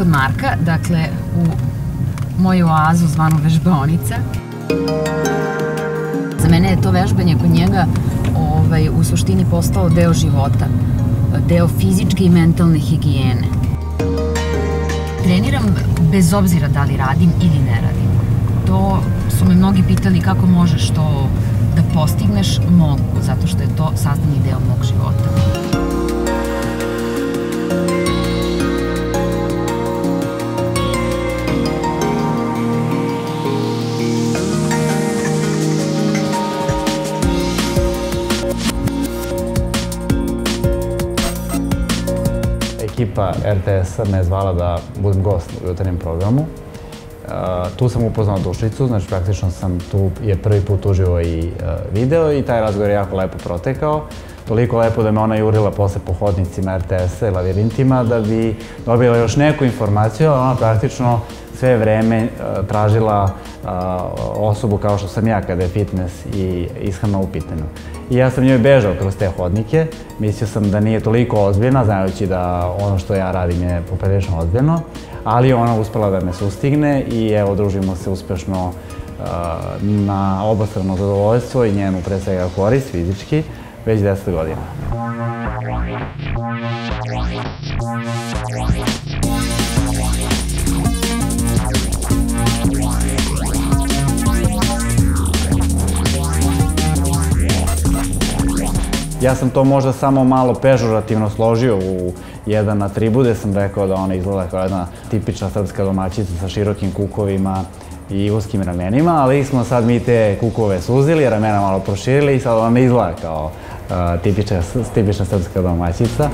kod Marka, dakle u moju oazu zvanu vežbaonica. Za mene je to vežbanje kod njega u suštini postao deo života, deo fizičke i mentalne higijene. Treniram bez obzira da li radim ili ne radim. To su me mnogi pitali kako možeš to da postigneš. Mogu, zato što je to sastavni deo mog života. Ekipa RTS-a me je zvala da budem gost u jutarnjem programu. Tu sam upoznao Dušicu, znači praktično sam tu je prvi put uživo i video i taj razgovor je jako lepo protekao. Toliko lepo da me ona jurila posle po hodnicima RTS-a i lavirintima da bi dobila još neku informaciju, ali ona praktično sve vreme tražila osobu kao što sam ja kada je fitness i ishrana u pitanju. I ja sam njoj bežao kroz te hodnike, mislio sam da nije toliko ozbiljna, znajući da ono što ja radim je poprilično ozbiljno, ali ona uspela da me sustigne i evo, družimo se uspešno na obostrano zadovoljstvo i njenu pre svega korist fizički već 10 godina. Ja sam to možda samo malo pežorativno složio u jedan atribut, gde sam rekao da ona izgleda kao jedna tipična srpska domaćica sa širokim kukovima i uskim ramenima, ali smo sad mi te kukove suzili, ramena malo proširili i sad ona izgleda kao tipična srpska domaćica.